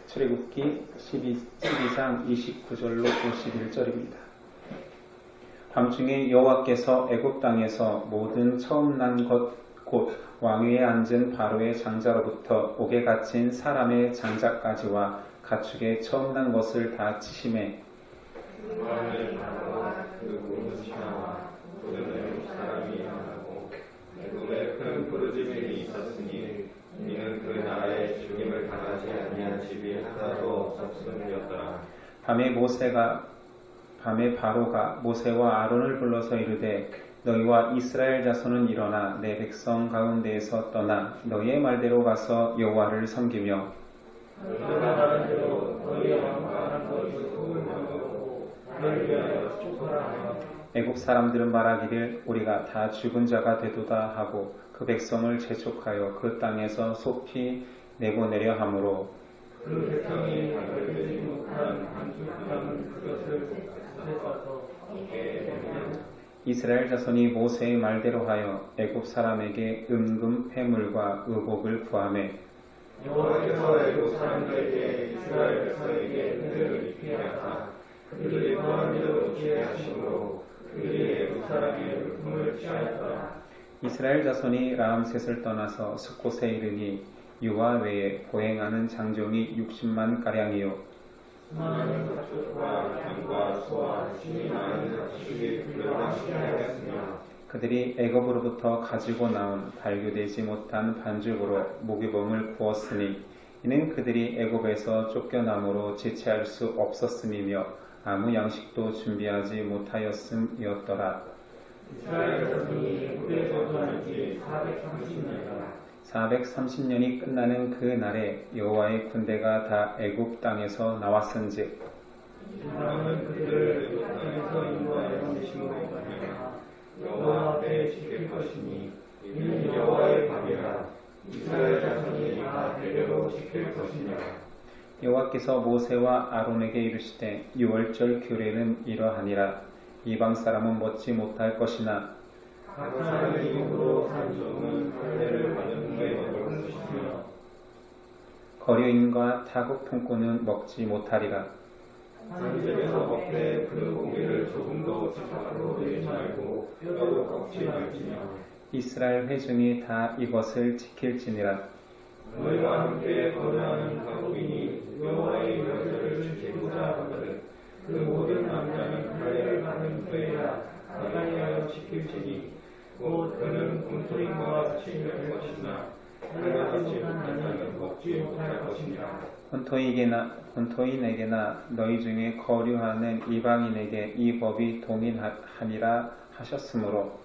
출애굽기 12장 29절로 51절입니다. 밤중에 여호와께서 애굽 땅에서 모든 처음 난 것 곧 왕위에 앉은 바로의 장자로부터 옥에 갇힌 사람의 장자까지와 가축의 처음 난 것을 다 치심에 애굽에 큰 부르짖음이 있었으니 이는 그 나라에 죽임을 당하지 아니한 집이 하나도 없었음이었더라. 밤에 바로가 모세와 아론을 불러서 이르되 너희와 이스라엘 자손은 일어나 내 백성 가운데에서 떠나 너희의 말대로 가서 여호와를 섬기며 애굽 사람들은 말하기를 우리가 다 죽은 자가 되도다 하고 그 백성을 재촉하여 그 땅에서 속히 내보내려 하므로 그 백성이 발견되지 못한 한두 사람은 그것을 뺏어서 이스라엘 자손이 모세의 말대로 하여 애굽 사람에게 은금 패물과 의복을 구하매 여호와께서 애굽 사람들에게 이스라엘 백성에게 은혜를 입게 하사 그들이 구한 일을 얻게 하심으로 그들이 애굽 사람의 물품을 취하였더라. 이스라엘 자손이 라암셋을 떠나서 숫곳에 이르니 유아 외에 보행하는 장정이 60만 가량이요 수많은 가축과 양과 소와 신이 많은 가축이 그들과 함께하였으며 그들이 애굽으로부터 가지고 나온 발교되지 못한 반죽으로 모기범을 구웠으니 이는 그들이 애굽에서 쫓겨남으로 지체할 수 없었음이며 아무 양식도 준비하지 못하였음이었더라. 이스라엘 자손이 애굽에 거주한 지 430년이라. 430년이 끝나는 그 날에 여호와의 군대가 다 애굽 땅에서 나왔은즉 이방은 그들을 애굽 땅에서 인도하여 내시고 여호와 앞에 지킬 것이니 이는 여호와의 밤이라. 이스라엘 자손이 다 대대로 지킬 것이니라. 여호와께서 모세와 아론에게 이르시되 유월절 규례는 이러하니라. 이방 사람은 먹지 못할 것이나 각 사람의 이름으로 산 종은 할례를 받은 후에 먹을 것이며 거류인과 타국 품꾼은 먹지 못하리라. 한 집에서 먹되 그 고기를 조금도 집 밖으로 내지 말고 뼈도 꺾지 말지며 이스라엘 회중이 다 이것을 지킬지니라. 너희와 함께 거류하는 가족인이 여호와의 명절을 지키고자 하거든 그 모든 남자는 할례를 받은 후에야 가까이하여 지킬지니 곧 그는 군토인과 같이 될 것이나 할례받지 못한 자는 먹지 못할 것이니라. 본토인에게나 너희 중에 거류하는 이방인에게 이 법이 동일하니라 하셨으므로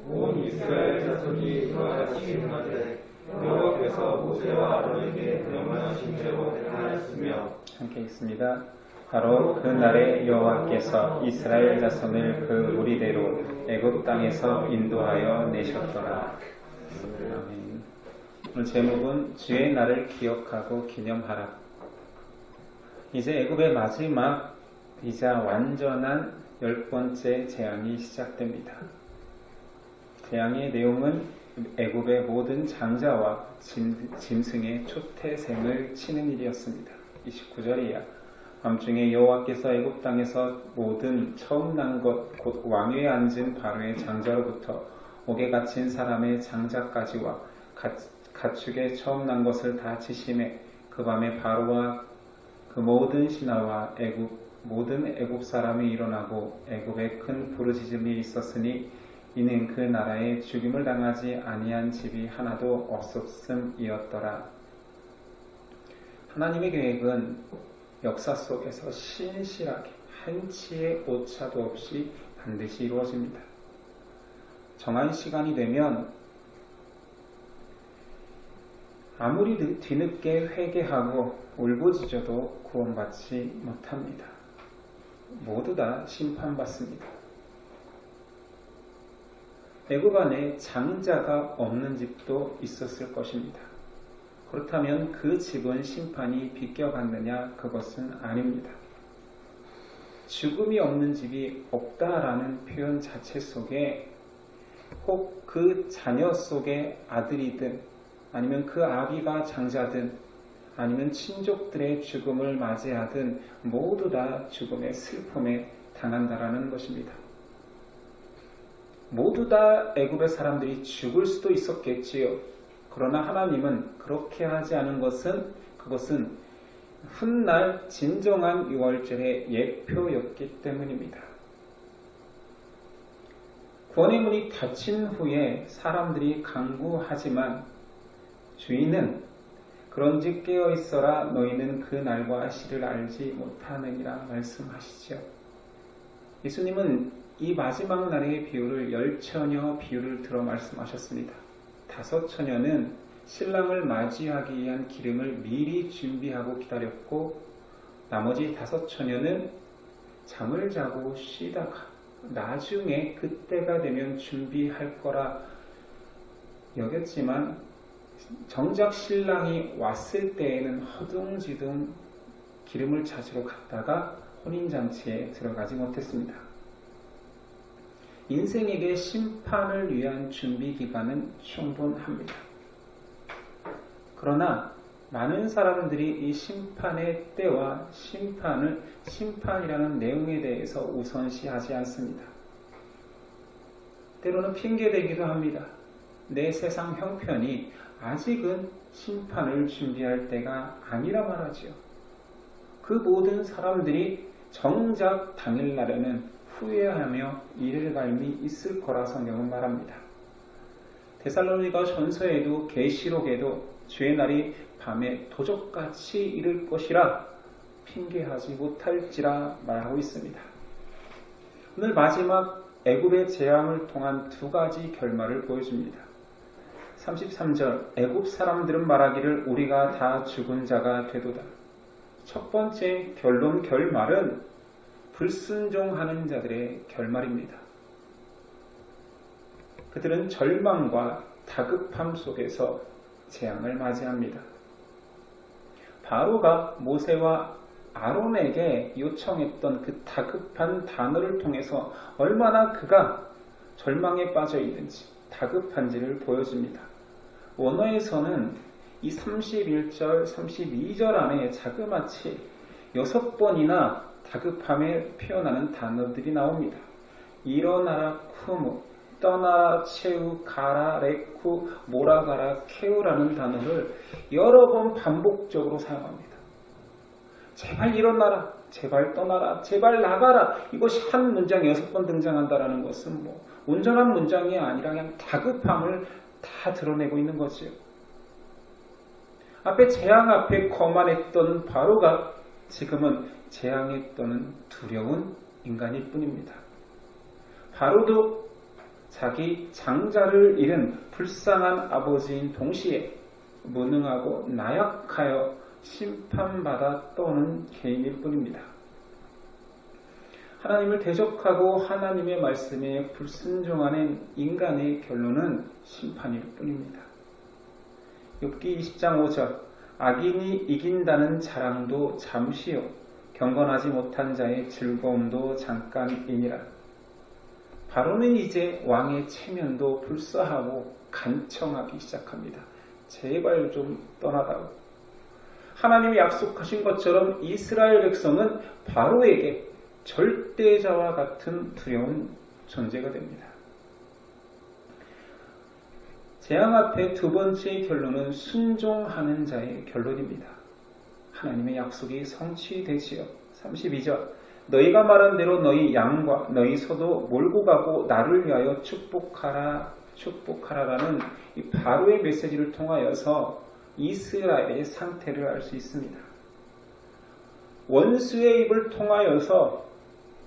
온 이스라엘 자손이 이와 같이 행하되 여호와께서 모세와 아론에게 명령하신 대로 행하였으며 함께 읽습니다. 바로 그 날에 여호와께서 이스라엘 자손을 그 무리대로 애굽 땅에서 인도하여 내셨더라. 아멘. 오늘 제목은 주의 날을 기억하고 기념하라. 이제 애굽의 마지막이자 완전한 10번째 재앙이 시작됩니다. 재앙의 내용은 애굽의 모든 장자와 짐승의 초태생을 치는 일이었습니다. 29절이야. 밤중에 여호와께서 애굽 땅에서 모든 처음 난 것 곧 왕위에 앉은 바로의 장자로부터 옥에 갇힌 사람의 장자까지와 가축의 처음 난 것을 다 치심에 그 밤에 바로와 그 모든 신하와 모든 애굽 사람이 일어나고 애굽에 큰 부르짖음이 있었으니 이는 그 나라에 죽임을 당하지 아니한 집이 하나도 없었음이었더라. 하나님의 계획은 역사 속에서 신실하게 한치의 오차도 없이 반드시 이루어집니다. 정한 시간이 되면 아무리 뒤늦게 회개하고 울부짖어도 구원받지 못합니다. 모두 다 심판받습니다. 애굽 안에 장자가 없는 집도 있었을 것입니다. 그렇다면 그 집은 심판이 비껴갔느냐? 그것은 아닙니다. 죽음이 없는 집이 없다라는 표현 자체 속에 혹 그 자녀 속에 아들이든 아니면 그 아비가 장자든 아니면 친족들의 죽음을 맞이하든 모두 다 죽음의 슬픔에 당한다라는 것입니다. 모두 다 애굽의 사람들이 죽을 수도 있었겠지요. 그러나 하나님은 그렇게 하지 않은 것은 그것은 훗날 진정한 유월절의 예표였기 때문입니다. 구원의 문이 닫힌 후에 사람들이 간구하지만 주인은 그런즉 깨어있어라 너희는 그 날과 시를 알지 못하느니라 말씀하시죠. 예수님은 이 마지막 날의 비유를 10처녀 비유를 들어 말씀하셨습니다. 5처녀는 신랑을 맞이하기 위한 기름을 미리 준비하고 기다렸고 나머지 5처녀는 잠을 자고 쉬다가 나중에 그때가 되면 준비할 거라 여겼지만 정작 신랑이 왔을 때에는 허둥지둥 기름을 찾으러 갔다가 혼인잔치에 들어가지 못했습니다. 인생에게 심판을 위한 준비 기간은 충분합니다. 그러나 많은 사람들이 이 심판의 때와 심판이라는 내용에 대해서 우선시하지 않습니다. 때로는 핑계대기도 합니다. 내 세상 형편이 아직은 심판을 준비할 때가 아니라 말하지요. 그 모든 사람들이 정작 당일날에는 후회하며 이를갈미 있을 거라 성경은 말합니다. 데살로니가 전서에도 계시록에도 주의 날이 밤에 도적같이 이를 것이라 핑계하지 못할지라 말하고 있습니다. 오늘 마지막 애굽의 재앙을 통한 2가지 결말을 보여줍니다. 33절 애굽 사람들은 말하기를 우리가 다 죽은 자가 되도다. 첫 번째 결말은 불순종하는 자들의 결말입니다. 그들은 절망과 다급함 속에서 재앙을 맞이합니다. 바로가 모세와 아론에게 요청했던 그 다급한 단어를 통해서 얼마나 그가 절망에 빠져 있는지 다급한지를 보여줍니다. 원어에서는 이 31절, 32절 안에 자그마치 6번이나 다급함에 표현하는 단어들이 나옵니다. 일어나라 쿠무, 떠나라 체우, 가라 레쿠, 몰아가라 케우라는 단어를 여러 번 반복적으로 사용합니다. 제발 일어나라, 제발 떠나라, 제발 나가라. 이것이 한 문장에 6번 등장한다는 것은 온전한 문장이 아니라 그냥 다급함을 다 드러내고 있는 거지요. 앞에 재앙 앞에 거만했던 바로가 지금은 재앙에 떠는 두려운 인간일 뿐입니다. 바로도 자기 장자를 잃은 불쌍한 아버지인 동시에 무능하고 나약하여 심판받아 떠는 개인일 뿐입니다. 하나님을 대적하고 하나님의 말씀에 불순종하는 인간의 결론은 심판일 뿐입니다. 욥기 20장 5절 악인이 이긴다는 자랑도 잠시요 경건하지 못한 자의 즐거움도 잠깐이니라. 바로는 이제 왕의 체면도 불사하고 간청하기 시작합니다. 제발 좀 떠나다오. 하나님이 약속하신 것처럼 이스라엘 백성은 바로에게 절대자와 같은 두려운 존재가 됩니다. 재앙 앞에 2번째 결론은 순종하는 자의 결론입니다. 하나님의 약속이 성취되지요. 32절 너희가 말한 대로 너희 양과 너희 소도 몰고 가고 나를 위하여 축복하라라는 이 바로의 메시지를 통하여서 이스라엘의 상태를 알 수 있습니다. 원수의 입을 통하여서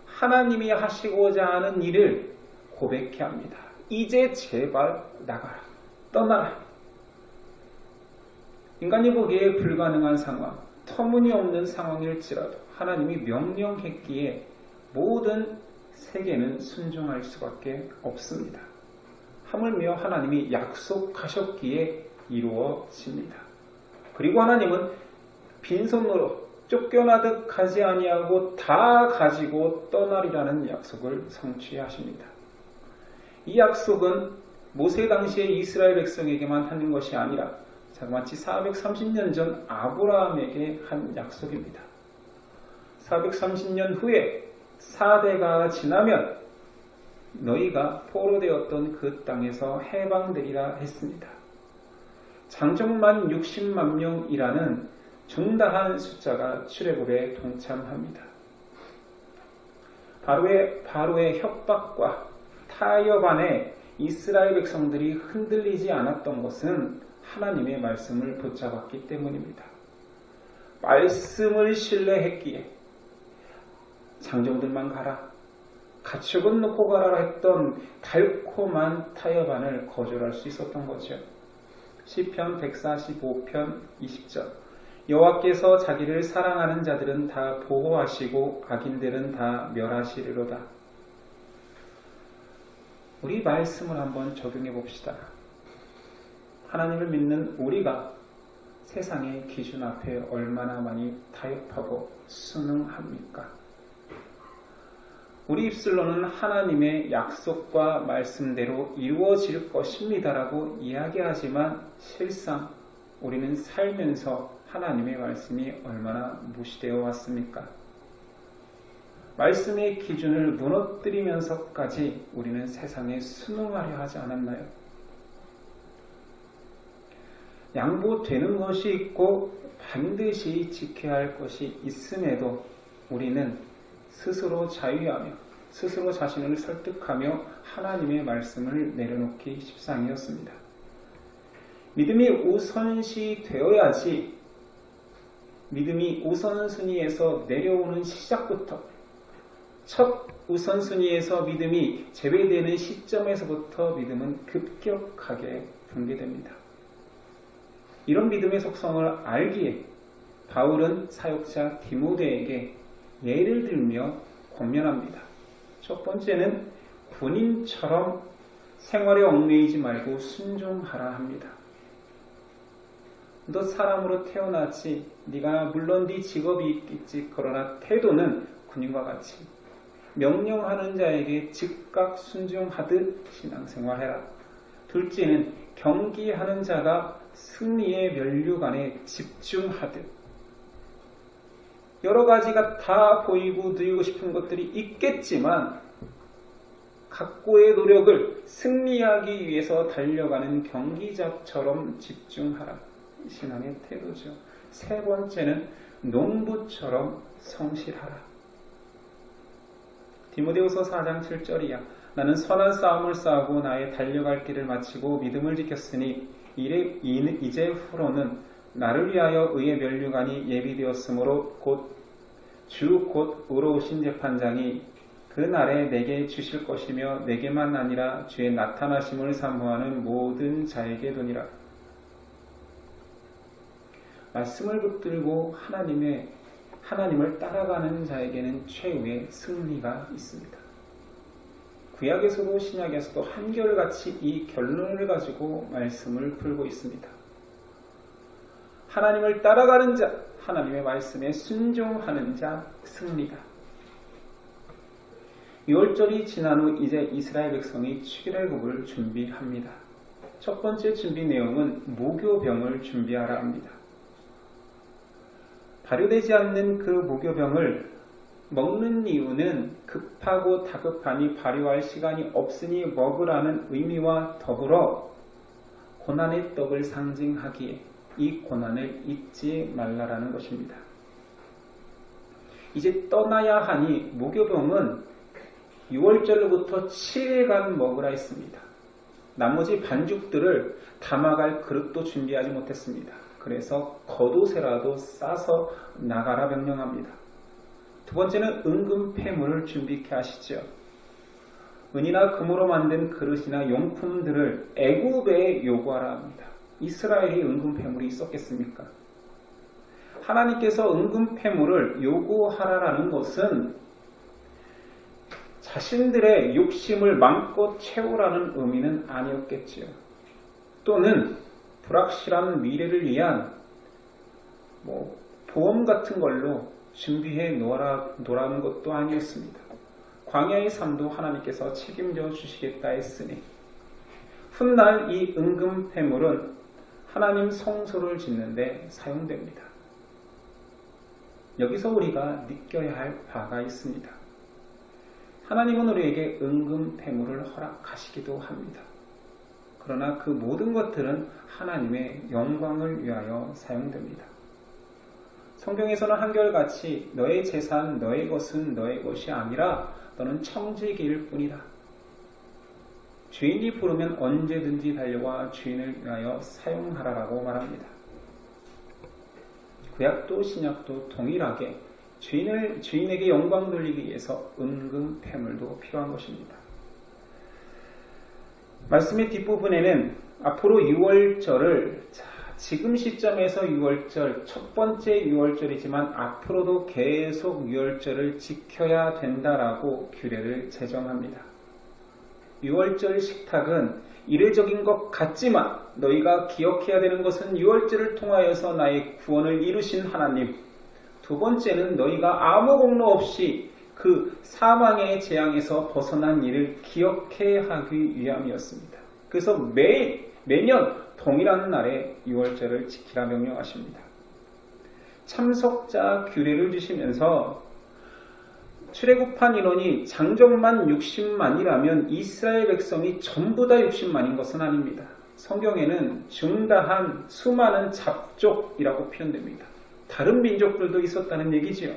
하나님이 하시고자 하는 일을 고백해야 합니다. 이제 제발 나가라. 떠나라. 인간이 보기에 불가능한 상황, 터무니없는 상황일지라도 하나님이 명령했기에 모든 세계는 순종할 수밖에 없습니다. 하물며 하나님이 약속하셨기에 이루어집니다. 그리고 하나님은 빈손으로 쫓겨나듯 가지 아니하고 다 가지고 떠나리라는 약속을 성취하십니다. 이 약속은 모세 당시의 이스라엘 백성에게만 하는 것이 아니라 마치 430년 전 아브라함에게 한 약속입니다. 430년 후에 4대가 지나면 너희가 포로되었던 그 땅에서 해방되리라 했습니다. 장정만 60만 명이라는 중다한 숫자가 출애굽에 동참합니다. 바로의 협박과 타협 안에 이스라엘 백성들이 흔들리지 않았던 것은 하나님의 말씀을 붙잡았기 때문입니다. 말씀을 신뢰했기에 장정들만 가라, 가축은 놓고 가라 했던 달콤한 타협안을 거절할 수 있었던 거죠. 시편 145편 20절 여호와께서 자기를 사랑하는 자들은 다 보호하시고 악인들은 다 멸하시리로다. 우리 말씀을 한번 적용해 봅시다. 하나님을 믿는 우리가 세상의 기준 앞에 얼마나 많이 타협하고 순응합니까? 우리 입술로는 하나님의 약속과 말씀대로 이루어질 것입니다라고 이야기하지만 실상 우리는 살면서 하나님의 말씀이 얼마나 무시되어 왔습니까? 말씀의 기준을 무너뜨리면서까지 우리는 세상에 순응하려 하지 않았나요? 양보되는 것이 있고 반드시 지켜야 할 것이 있음에도 우리는 스스로 자유하며 스스로 자신을 설득하며 하나님의 말씀을 내려놓기 십상이었습니다. 믿음이 우선시 되어야지 믿음이 우선순위에서 내려오는 시작부터 첫 우선순위에서 믿음이 제외되는 시점에서부터 믿음은 급격하게 붕괴됩니다. 이런 믿음의 속성을 알기에 바울은 사역자 디모데에게 예를 들며 권면합니다. 첫 번째는 군인처럼 생활에 얽매이지 말고 순종하라 합니다. 너 사람으로 태어났지, 네가 물론 네 직업이 있겠지, 그러나 태도는 군인과 같이 명령하는 자에게 즉각 순종하듯 신앙생활해라. 둘째는 경기하는 자가 승리의 면류관에 집중하듯. 여러 가지가 다 보이고 누리고 싶은 것들이 있겠지만 각고의 노력을 승리하기 위해서 달려가는 경기자처럼 집중하라. 신앙의 태도죠. 세 번째는 농부처럼 성실하라. 디모데후서 4장 7절이야. 나는 선한 싸움을 싸우고 나의 달려갈 길을 마치고 믿음을 지켰으니 이제 후로는 나를 위하여 의의 면류관이 예비되었으므로 곧 의로우신 재판장이 그 날에 내게 주실 것이며 내게만 아니라 주의 나타나심을 사모하는 모든 자에게 도니라. 말씀을 붙들고 하나님을 따라가는 자에게는 최후의 승리가 있습니다. 구약에서도 신약에서도 한결같이 이 결론을 가지고 말씀을 풀고 있습니다. 하나님을 따라가는 자, 하나님의 말씀에 순종하는 자 승리다. 6월절이 지난 후 이제 이스라엘 백성이 출애굽을 준비합니다. 첫 번째 준비 내용은 무교병을 준비하라 합니다. 발효되지 않는 그 무교병을 먹는 이유는 급하고 다급하니 발효할 시간이 없으니 먹으라는 의미와 더불어 고난의 떡을 상징하기에 이 고난을 잊지 말라라는 것입니다. 이제 떠나야 하니 무교병은 6월절로부터 7일간 먹으라 했습니다. 나머지 반죽들을 담아갈 그릇도 준비하지 못했습니다. 그래서 겉옷에라도 싸서 나가라 명령합니다. 두 번째는 은금 폐물을 준비케 하시죠. 은이나 금으로 만든 그릇이나 용품들을 애굽에 요구하라 합니다. 이스라엘이 은금 폐물이 있었겠습니까? 하나님께서 은금 폐물을 요구하라라는 것은 자신들의 욕심을 마음껏 채우라는 의미는 아니었겠지요. 또는 불확실한 미래를 위한 보험 같은 걸로 준비해 놓으라는 것도 아니었습니다. 광야의 삶도 하나님께서 책임져 주시겠다 했으니 훗날 이 은금 폐물은 하나님 성소를 짓는데 사용됩니다. 여기서 우리가 느껴야 할 바가 있습니다. 하나님은 우리에게 은금패물을 허락하시기도 합니다. 그러나 그 모든 것들은 하나님의 영광을 위하여 사용됩니다. 성경에서는 한결같이 너의 재산, 너의 것은 너의 것이 아니라 너는 청지기일 뿐이다. 주인이 부르면 언제든지 달려와 주인을 위하여 사용하라라고 말합니다. 구약도 신약도 동일하게 주인에게 영광 돌리기 위해서 은금패물도 필요한 것입니다. 말씀의 뒷부분에는 앞으로 6월절을 지금 시점에서 6월절, 첫 번째 6월절이지만 앞으로도 계속 6월절을 지켜야 된다라고 규례를 제정합니다. 6월절 식탁은 이례적인 것 같지만 너희가 기억해야 되는 것은 6월절을 통하여서 나의 구원을 이루신 하나님, 두 번째는 너희가 아무 공로 없이 그 사망의 재앙에서 벗어난 일을 기억해야 하기 위함이었습니다. 그래서 매년 동일한 날에 6월절을 지키라 명령하십니다. 참석자 규례를 주시면서 출애굽한 인원이 장정만 60만이라면 이스라엘 백성이 전부 다 60만인 것은 아닙니다. 성경에는 중다한 수많은 잡족이라고 표현됩니다. 다른 민족들도 있었다는 얘기지요.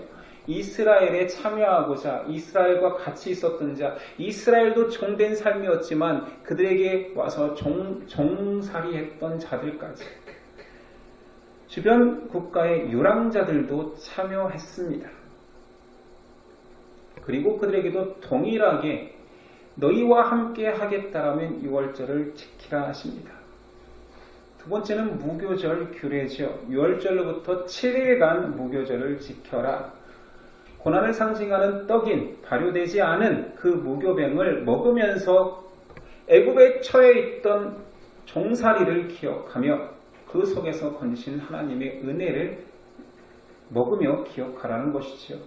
이스라엘에 참여하고자 이스라엘과 같이 있었던 자, 이스라엘도 종된 삶이었지만 그들에게 와서 종살이했던 자들까지 주변 국가의 유랑자들도 참여했습니다. 그리고 그들에게도 동일하게 너희와 함께 하겠다라면 6월절을 지키라 하십니다. 두 번째는 무교절 규례죠. 6월절로부터 7일간 무교절을 지켜라. 고난을 상징하는 떡인 발효되지 않은 그 무교병을 먹으면서 애굽에 처해 있던 종살이를 기억하며 그 속에서 건신 하나님의 은혜를 먹으며 기억하라는 것이지요.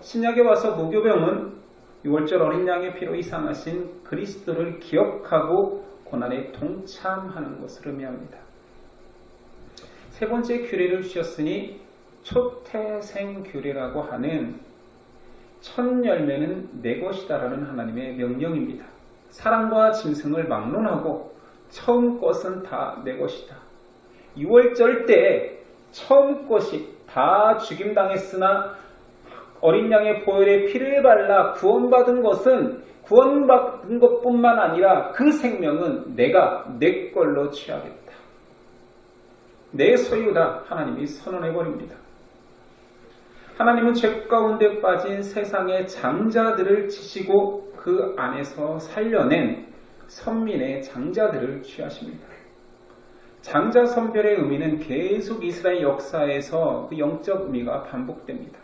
신약에 와서 무교병은 6월절 어린 양의 피로 이상하신 그리스도를 기억하고 고난에 동참하는 것을 의미합니다. 세 번째 규례를 주셨으니 초태생 규례라고 하는 첫 열매는 내 것이다라는 하나님의 명령입니다. 사랑과 짐승을 막론하고 처음 것은 다 내 것이다. 6월절 때 처음 것이 다 죽임당했으나 어린 양의 보혈에 피를 발라 구원받은 것은 구원받은 것뿐만 아니라 그 생명은 내가 내 걸로 취하겠다. 내 소유다 하나님이 선언해버립니다. 하나님은 죄 가운데 빠진 세상의 장자들을 치시고 그 안에서 살려낸 선민의 장자들을 취하십니다. 장자 선별의 의미는 계속 이스라엘 역사에서 그 영적 의미가 반복됩니다.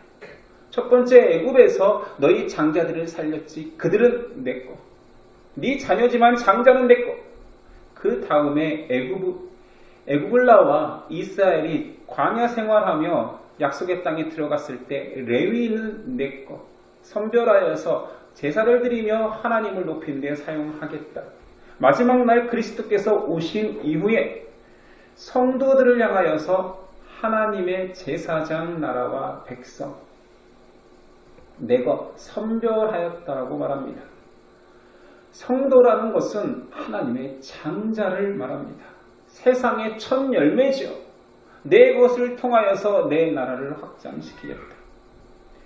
첫 번째 애굽에서 너희 장자들을 살렸지 그들은 내 거. 네 자녀지만 장자는 내 거. 그 다음에 애굽을 나와 이스라엘이 광야 생활하며 약속의 땅에 들어갔을 때 레위인은 내 거. 선별하여서 제사를 드리며 하나님을 높이는 데 사용하겠다. 마지막 날 그리스도께서 오신 이후에 성도들을 향하여서 하나님의 제사장 나라와 백성 내가 선별하였다라고 말합니다. 성도라는 것은 하나님의 장자를 말합니다. 세상의 첫 열매죠. 내 것을 통하여서 내 나라를 확장시키겠다.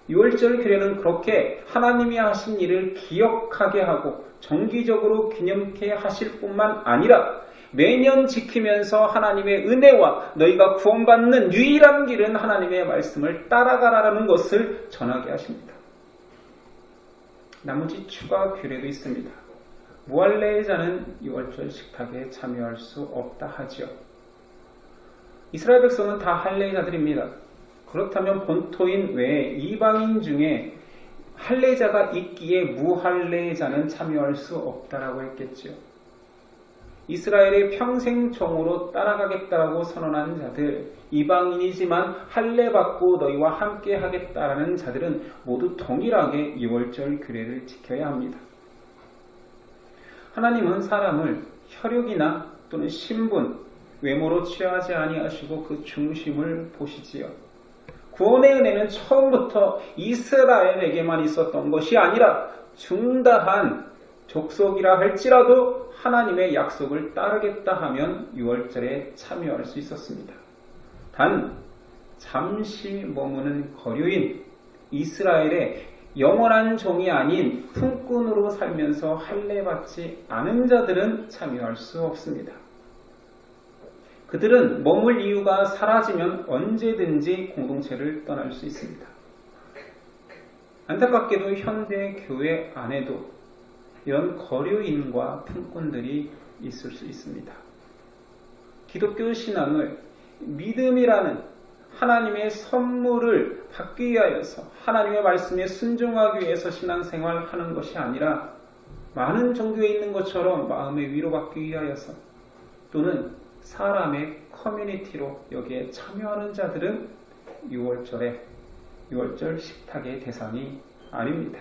6월절 규례는 그렇게 하나님이 하신 일을 기억하게 하고 정기적으로 기념케 하실 뿐만 아니라 매년 지키면서 하나님의 은혜와 너희가 구원받는 유일한 길은 하나님의 말씀을 따라가라는 것을 전하게 하십니다. 나머지 추가 규례도 있습니다. 무할례자는 6월절 식탁에 참여할 수 없다 하죠. 이스라엘 백성은 다 할례자들입니다. 그렇다면 본토인 외에 이방인 중에 할례자가 있기에 무할례자는 참여할 수 없다라고 했겠죠. 이스라엘의 평생 종으로 따라가겠다라고 선언한 자들, 이방인이지만 할례받고 너희와 함께 하겠다라는 자들은 모두 동일하게 6월절 규례를 지켜야 합니다. 하나님은 사람을 혈육이나 또는 신분, 외모로 취하지 아니하시고 그 중심을 보시지요. 구원의 은혜는 처음부터 이스라엘에게만 있었던 것이 아니라 중다한 족속이라 할지라도 하나님의 약속을 따르겠다 하면 유월절에 참여할 수 있었습니다. 단 잠시 머무는 거류인 이스라엘의 영원한 종이 아닌 품꾼으로 살면서 할례받지 않은 자들은 참여할 수 없습니다. 그들은 머물 이유가 사라지면 언제든지 공동체를 떠날 수 있습니다. 안타깝게도 현대 교회 안에도 이런 거류인과 품꾼들이 있을 수 있습니다. 기독교 신앙을 믿음이라는 하나님의 선물을 받기 위하여서 하나님의 말씀에 순종하기 위해서 신앙생활하는 것이 아니라 많은 종교에 있는 것처럼 마음의 위로받기 위하여서 또는 사람의 커뮤니티로 여기에 참여하는 자들은 6월절 식탁의 대상이 아닙니다.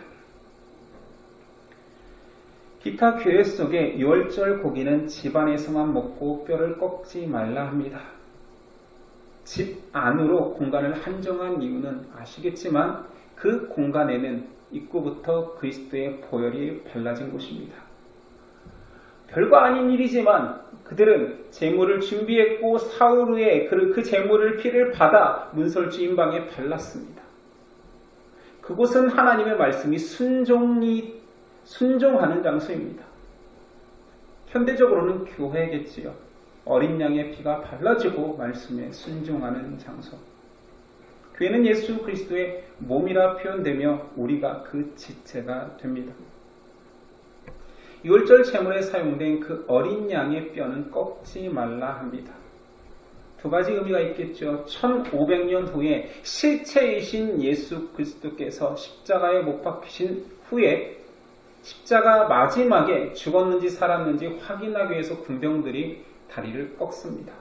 기타 교회 속의 6월절 고기는 집안에서만 먹고 뼈를 꺾지 말라 합니다. 집 안으로 공간을 한정한 이유는 아시겠지만 그 공간에는 입구부터 그리스도의 보혈이 발라진 곳입니다. 별거 아닌 일이지만 그들은 제물을 준비했고 사흘 후에 그 제물을 피를 받아 문설주 임방에 발랐습니다. 그곳은 하나님의 말씀이 순종하는 장소입니다. 현대적으로는 교회겠지요. 어린 양의 피가 발라지고 말씀에 순종하는 장소. 교회는 예수 그리스도의 몸이라 표현되며 우리가 그 지체가 됩니다. 유월절 제물에 사용된 그 어린 양의 뼈는 꺾지 말라 합니다. 두 가지 의미가 있겠죠. 1500년 후에 실체이신 예수 그리스도께서 십자가에 못 박히신 후에 십자가 마지막에 죽었는지 살았는지 확인하기 위해서 군병들이 다리를 꺾습니다.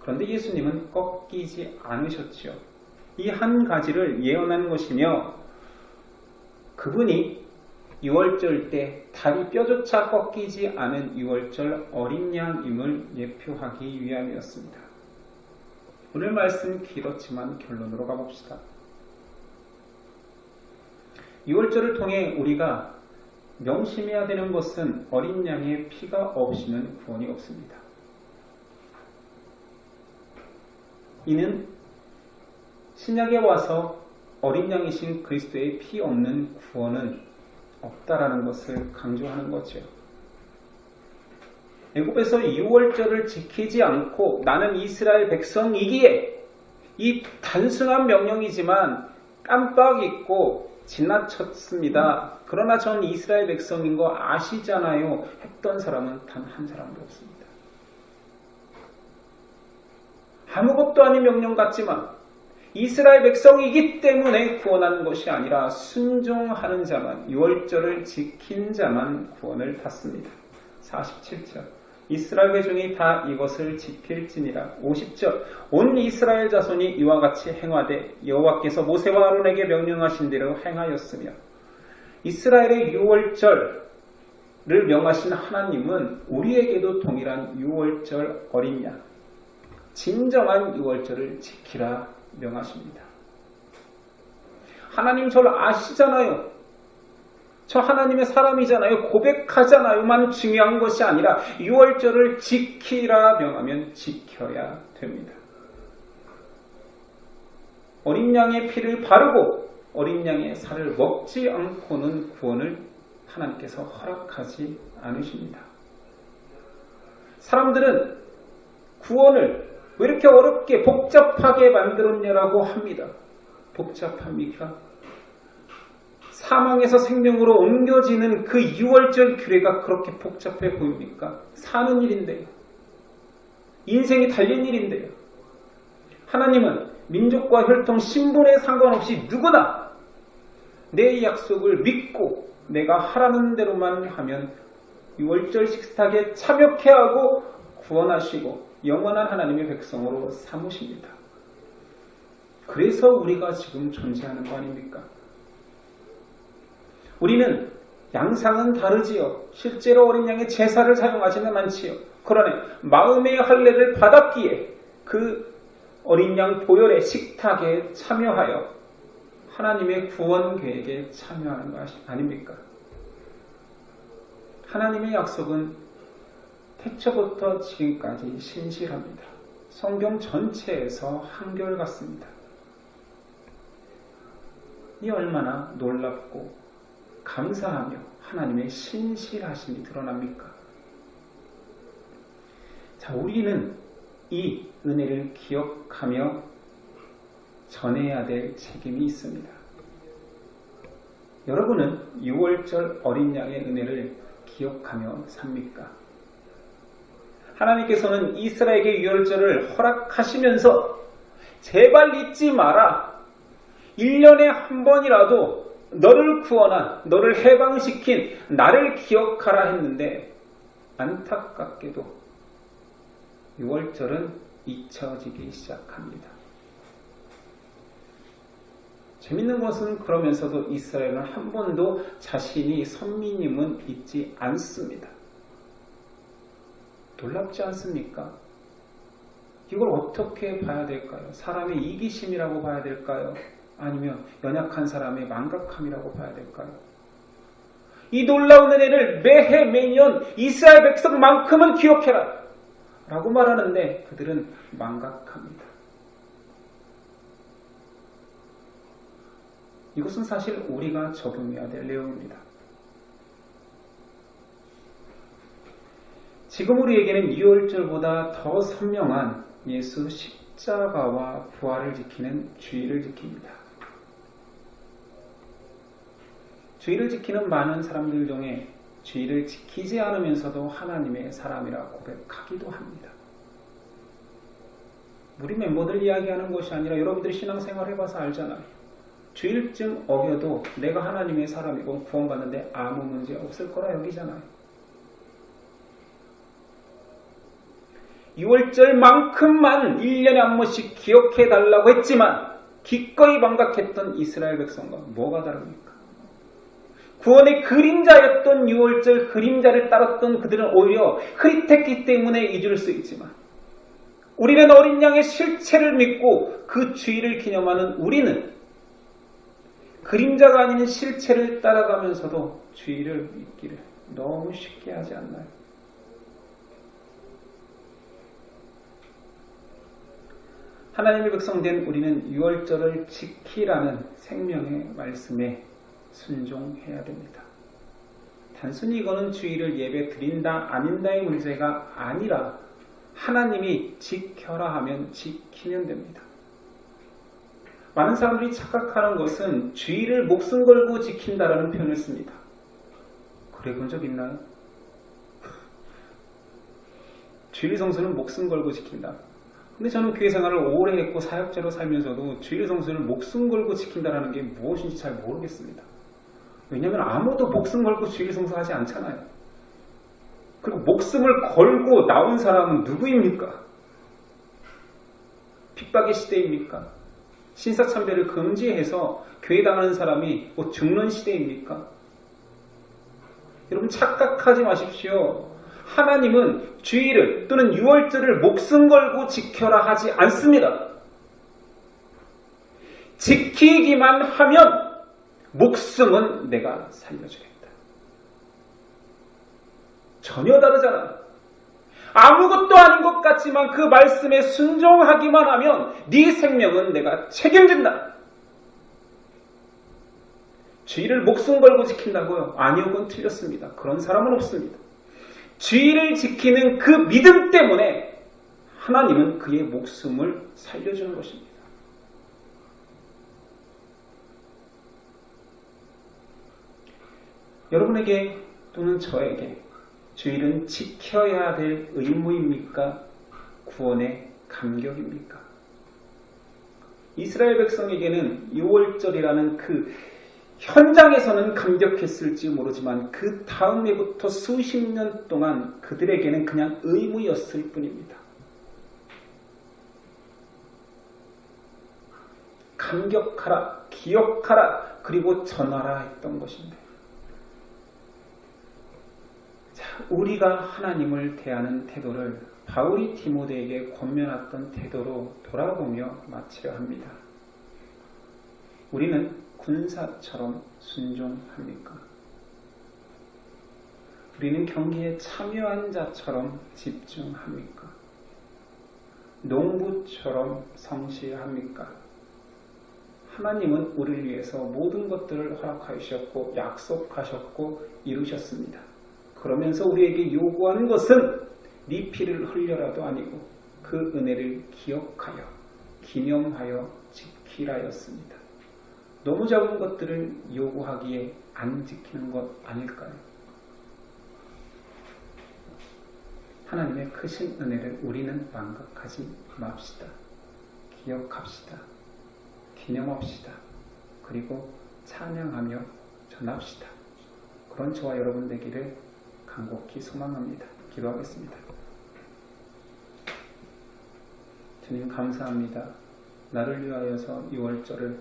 그런데 예수님은 꺾이지 않으셨지요. 이 한 가지를 예언하는 것이며 그분이 유월절 때 다리 뼈조차 꺾이지 않은 유월절 어린 양임을 예표하기 위함이었습니다. 오늘 말씀 길었지만 결론으로 가봅시다. 유월절을 통해 우리가 명심해야 되는 것은 어린 양의 피가 없이는 구원이 없습니다. 이는 신약에 와서 어린 양이신 그리스도의 피 없는 구원은 없다라는 것을 강조하는 거죠. 애굽에서 유월절을 지키지 않고 나는 이스라엘 백성이기에 이 단순한 명령이지만 깜빡 잊고 지나쳤습니다. 그러나 전 이스라엘 백성인 거 아시잖아요. 했던 사람은 단 한 사람도 없습니다. 아무것도 아닌 명령 같지만 이스라엘 백성이기 때문에 구원하는 것이 아니라 순종하는 자만, 유월절을 지킨 자만 구원을 받습니다. 47절 이스라엘 회중이 다 이것을 지킬지니라. 50절 온 이스라엘 자손이 이와 같이 행하되 여호와께서 모세와 아론에게 명령하신 대로 행하였으며 이스라엘의 유월절을 명하신 하나님은 우리에게도 동일한 유월절 어린 양, 진정한 유월절을 지키라 명하십니다. 하나님 저를 아시잖아요. 저 하나님의 사람이잖아요. 고백하잖아요만 중요한 것이 아니라 유월절을 지키라 명하면 지켜야 됩니다. 어린 양의 피를 바르고 어린 양의 살을 먹지 않고는 구원을 하나님께서 허락하지 않으십니다. 사람들은 구원을 왜 이렇게 어렵게 복잡하게 만들었냐라고 합니다. 복잡합니까? 사망에서 생명으로 옮겨지는 그 유월절 규례가 그렇게 복잡해 보입니까? 사는 일인데요. 인생이 달린 일인데요. 하나님은 민족과 혈통, 신분에 상관없이 누구나 내 약속을 믿고 내가 하라는 대로만 하면 유월절 식탁에 참여케 하고 구원하시고 영원한 하나님의 백성으로 삼으십니다. 그래서 우리가 지금 존재하는 거 아닙니까? 우리는 양상은 다르지요. 실제로 어린 양의 제사를 사용하지는 않지요. 그러네 마음의 할례를 받았기에 그 어린 양 보혈의 식탁에 참여하여 하나님의 구원 계획에 참여하는 것 아닙니까? 하나님의 약속은 태초부터 지금까지 신실합니다. 성경 전체에서 한결같습니다. 이 얼마나 놀랍고 감사하며 하나님의 신실하심이 드러납니까? 자, 우리는 이 은혜를 기억하며 전해야 될 책임이 있습니다. 여러분은 6월절 어린 양의 은혜를 기억하며 삽니까? 하나님께서는 이스라엘에게 6월절을 허락하시면서 제발 잊지 마라. 1년에 한 번이라도 너를 구원한, 너를 해방시킨 나를 기억하라 했는데 안타깝게도 6월절은 잊혀지기 시작합니다. 재밌는 것은 그러면서도 이스라엘은 한 번도 자신이 선민임은 잊지 않습니다. 놀랍지 않습니까? 이걸 어떻게 봐야 될까요? 사람의 이기심이라고 봐야 될까요? 아니면 연약한 사람의 망각함이라고 봐야 될까요? 이 놀라운 은혜를 매해 매년 이스라엘 백성만큼은 기억해라 라고 말하는데 그들은 망각합니다. 이것은 사실 우리가 적용해야 될 내용입니다. 지금 우리에게는 6월절보다 더 선명한 예수 십자가와 부활을 지키는 주의를 지킵니다. 주의를 지키는 많은 사람들 중에 주의를 지키지 않으면서도 하나님의 사람이라 고백하기도 합니다. 우리 멤버들 이야기하는 것이 아니라 여러분들이 신앙생활 해봐서 알잖아요. 주일쯤 어겨도 내가 하나님의 사람이고 구원받는데 아무 문제 없을 거라 여기잖아요. 6월절만큼만 1년에 한 번씩 기억해달라고 했지만 기꺼이 망각했던 이스라엘 백성과 뭐가 다릅니까? 구원의 그림자였던 6월절 그림자를 따랐던 그들은 오히려 흐릿했기 때문에 잊을 수 있지만 우리는 어린 양의 실체를 믿고 그 주의를 기념하는 우리는 그림자가 아닌 실체를 따라가면서도 주의를 잊기를 너무 쉽게 하지 않나요? 하나님의 백성된 우리는 6월절을 지키라는 생명의 말씀에 순종해야 됩니다. 단순히 이거는 주의를 예배 드린다 아닌다의 문제가 아니라 하나님이 지켜라 하면 지키면 됩니다. 많은 사람들이 착각하는 것은 주의를 목숨 걸고 지킨다라는 표현을 씁니다. 그래 본 적 있나요? 주일 성수는 목숨 걸고 지킨다. 근데 저는 교회 생활을 오래 했고 사역자로 살면서도 주일 성수를 목숨 걸고 지킨다라는 게 무엇인지 잘 모르겠습니다. 왜냐하면 아무도 목숨 걸고 주일 성수하지 않잖아요. 그리고 목숨을 걸고 나온 사람은 누구입니까? 핍박의 시대입니까? 신사참배를 금지해서 교회 당하는 사람이 뭐 죽는 시대입니까? 여러분 착각하지 마십시오. 하나님은 주일을 또는 6월절을 목숨 걸고 지켜라 하지 않습니다. 지키기만 하면 목숨은 내가 살려주겠다. 전혀 다르잖아. 아무것도 아닌 것 같지만 그 말씀에 순종하기만 하면 네 생명은 내가 책임진다. 주일을 목숨 걸고 지킨다고요? 아니요, 그건 틀렸습니다. 그런 사람은 없습니다. 주일을 지키는 그 믿음 때문에 하나님은 그의 목숨을 살려주는 것입니다. 여러분에게 또는 저에게 주일은 지켜야 될 의무입니까? 구원의 감격입니까? 이스라엘 백성에게는 6월절이라는 그 현장에서는 감격했을지 모르지만 그 다음 해부터 수십 년 동안 그들에게는 그냥 의무였을 뿐입니다. 감격하라, 기억하라, 그리고 전하라 했던 것입니다. 자, 우리가 하나님을 대하는 태도를 바울이 디모데에게 권면했던 태도로 돌아보며 마치려 합니다. 우리는 군사처럼 순종합니까? 우리는 경기에 참여한 자처럼 집중합니까? 농부처럼 성실합니까? 하나님은 우리를 위해서 모든 것들을 허락하셨고 약속하셨고 이루셨습니다. 그러면서 우리에게 요구하는 것은 네 피를 흘려라도 아니고 그 은혜를 기억하여 기념하여 지키라였습니다. 너무 작은 것들을 요구하기에 안 지키는 것 아닐까요? 하나님의 크신 은혜를 우리는 망각하지 맙시다. 기억합시다. 기념합시다. 그리고 찬양하며 전합시다. 그런 저와 여러분 되기를 간곡히 소망합니다. 기도하겠습니다. 주님 감사합니다. 나를 위하여서 6월절을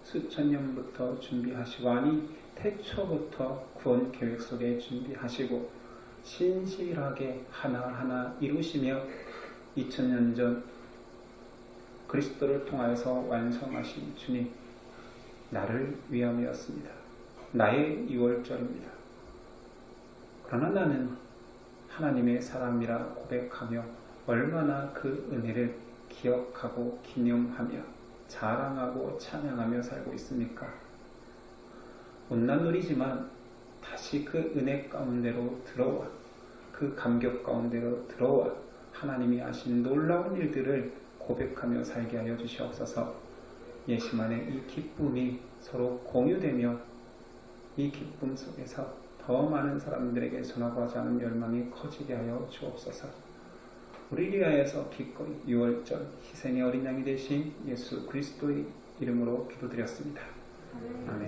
수천 년부터 준비하시고 아니 태초부터 구원 계획 속에 준비하시고 신실하게 하나하나 이루시며 2000년 전 그리스도를 통하여서 완성하신 주님, 나를 위함이었습니다. 나의 6월절입니다. 그러나 나는 하나님의 사람이라 고백하며 얼마나 그 은혜를 기억하고 기념하며 자랑하고 찬양하며 살고 있습니까? 온난누리지만 다시 그 은혜 가운데로 들어와 그 감격 가운데로 들어와 하나님이 하신 놀라운 일들을 고백하며 살게 하여 주시옵소서. 예수만의 이 기쁨이 서로 공유되며 이 기쁨 속에서 더 많은 사람들에게 전하고자 하는 열망이 커지게 하여 주옵소서. 우리를 위하여서 기꺼이 6월절 희생의 어린 양이 되신 예수 그리스도의 이름으로 기도드렸습니다.